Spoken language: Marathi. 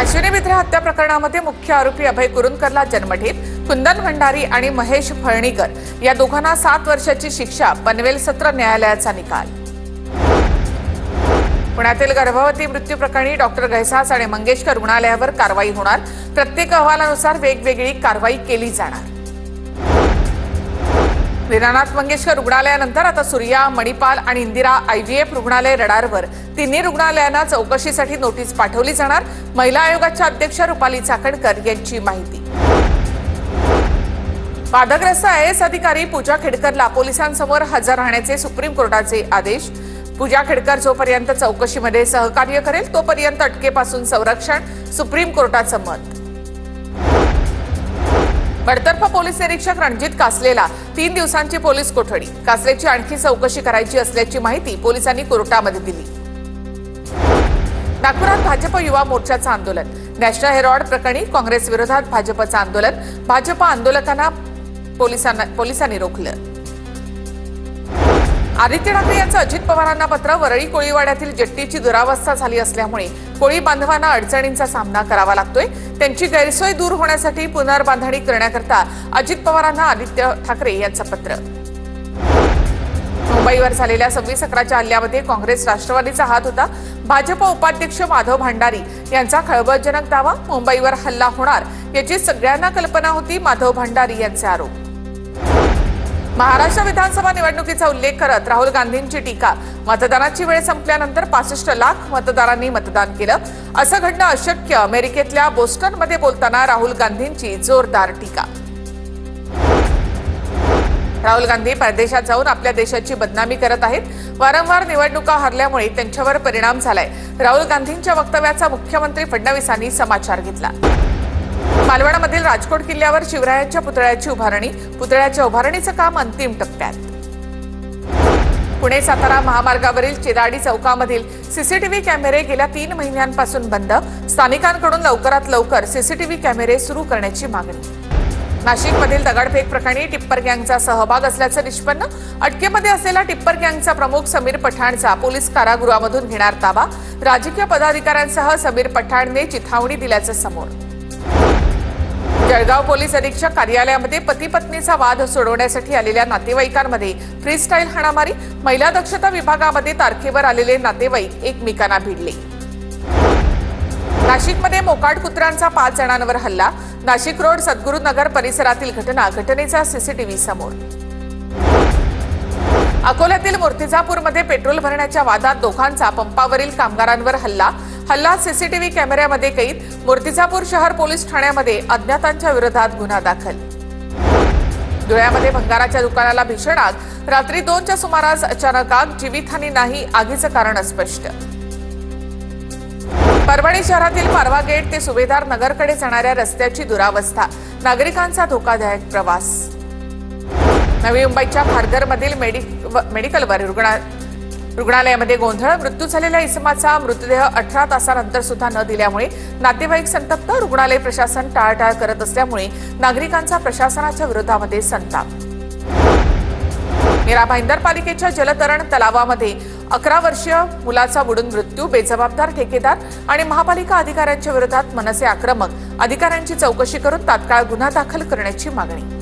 अश्विनी बिद्रे हत्या प्रकरणामध्ये मुख्य आरोपी अभय कुरुंदकरला जन्मठेप, कुंदन भंडारी आणि महेश फळणीकर या दोघांना 7 वर्षाची शिक्षा, पनवेल सत्र न्यायालयाचा निकाल। पुण्यातील गर्भवती मृत्यू प्रकरणी डॉक्टर घैसास आणि मंगेशकर रुग्णालयावर कारवाई होणार, प्रत्येक अहवालानुसार वेगवेगळी कारवाई केली जाणार। दीनानाथ मंगेशकर रुग्णालयानंतर आता सूर्या, मणिपाल आणि इंदिरा IVF रुग्णालय रडारवर तिन्ही रुग्णालयांना चौकशीसाठी नोटीस पाठवली जाणार, महिला आयोगाच्या अध्यक्ष रुपाली चाकणकर यांची माहिती। वादग्रस्त IAS अधिकारी पूजा खेडकरला पोलिसांसमोर हजर राहण्याचे सुप्रीम कोर्टाचे आदेश। पूजा खेडकर जोपर्यंत चौकशीमध्ये सहकार्य करेल तोपर्यंत अटकेपासून संरक्षण, सुप्रीम कोर्टाचं मत। बडतर्फ पोलीस निरीक्षक रणजित कासलेला 3 दिवसांची पोलीस कोठडी, कासलेची आणखी चौकशी करायची असल्याची माहिती पोलिसांनी कोर्टामध्ये दिली। नागपुरात भाजप युवा मोर्चाचं आंदोलन, नॅशनल हेरॉड प्रकरणी काँग्रेस विरोधात भाजपचं आंदोलन, भाजप आंदोलकांना पोलिसांनी रोखलं। आदित्य ठाकरे यांचं अजित पवारांना पत्र, वरळी कोळीवाड्यातील जेट्टीची दुरावस्था झाली असल्यामुळे कोळी बांधवांना अडचणींचा सामना करावा लागतोय, त्यांची गैरसोय दूर होण्यासाठी पुनर्बांधणी करण्याकरता अजित पवारांना आदित्य ठाकरे यांचं पत्र। मुंबईवर झालेल्या 26/11च्या हल्ल्यामध्ये काँग्रेस राष्ट्रवादीचा हात होता, भाजप उपाध्यक्ष माधव भंडारी यांचा खळबळजनक दावा, मुंबईवर हल्ला होणार याची सगळ्यांना कल्पना होती, माधव भंडारी यांचे आरोप। महाराष्ट्र विधानसभा निवडणुकीचा उल्लेख करत राहुल गांधींची टीका, मतदानाची वेळ संपल्यानंतर 65 लाख मतदारांनी मतदान केलं, असं घडणं अशक्य, अमेरिकेतल्या बोस्टनमध्ये बोलताना राहुल गांधींची जोरदार टीका। राहुल गांधी परदेशात जाऊन आपल्या देशाची बदनामी करत आहेत, वारंवार निवडणुका हरल्यामुळे त्यांच्यावर परिणाम झालाय, राहुल गांधींच्या वक्तव्याचा मुख्यमंत्री फडणवीसांनी समाचार घेतला। मालवणमधील राजकोट किल्ल्यावर शिवरायांच्या पुतळ्याची उभारणी, पुतळ्याच्या उभारणीचं काम अंतिम टप्प्यात। पुणे सातारा महामार्गावरील चिराडी चौकामधील सीसीटीव्ही कॅमेरे गेल्या 3 महिन्यांपासून बंद, स्थानिकांकडून लवकरात लवकर सीसीटीव्ही कॅमेरे सुरू करण्याची मागणी। नाशिकमधील दगडफेक प्रकरणी टिप्पर गँगचा सहभाग असल्याचं निष्पन्न, अटकेमध्ये असलेला टिप्पर गँगचा प्रमुख समीर पठाणचा पोलीस कारागृहामधून घेणार ताबा, राजकीय पदाधिकाऱ्यांसह समीर पठाणने चिथावणी दिल्याचं समोर। जळगाव पोलीस अधीक्षक कार्यालयामध्ये पती पत्नीचा वाद सोडवण्यासाठी आलेल्या नातेवाईकांमध्ये फ्रीस्टाईल हाणामारी, महिला दक्षता विभागामध्ये तारखेवर आलेले नातेवाईक एकमेकांना भिडले। नाशिकमध्ये मोकाट कुत्र्यांचा 5 जणांवर हल्ला, नाशिक रोड सद्गुरुनगर परिसरातील घटना, घटनेचा सीसीटीव्ही समोर। अकोल्यातील मूर्तिजापूरमध्ये पेट्रोल भरण्याच्या वादात दोघांचा पंपावरील कामगारांवर हल्ला सीसीटीव्ही कॅमेऱ्यामध्ये कैद, मूर्तिजापूर शहर पोलीस ठाण्यामध्ये अज्ञातांच्या विरोधात गुन्हा दाखल। धुळ्यामध्ये भंगाराच्या दुकानाला भीषण आग, रात्री 2च्या सुमारास अचानक आग, जीवितहानी नाही, आगीचं कारण अस्पष्ट। परभणी शहरातील पारवा गेट ते सुभेदार नगरकडे जाणाऱ्या रस्त्याची दुरावस्था, नागरिकांचा धोकादायक प्रवास। नवी मुंबईच्या खारघरमधील मेडिकलवर रुग्णालयामध्ये गोंधळ, मृत्यू झालेल्या इसमाचा मृतदेह 18 तासानंतर सुद्धा न दिल्यामुळे नातेवाईक संतप्त, रुग्णालय प्रशासन टाळाटाळ करत असल्यामुळे नागरिकांचा प्रशासनाच्या विरोधामध्ये संताप। मीरा भाईंदर पालिकेच्या जलतरण तलावामध्ये 11 वर्षीय मुलाचा बुडून मृत्यू, बेजबाबदार ठेकेदार आणि महापालिका अधिकाऱ्यांच्या विरोधात मनसे आक्रमक, अधिकाऱ्यांची चौकशी करून तात्काळ गुन्हा दाखल करण्याची मागणी।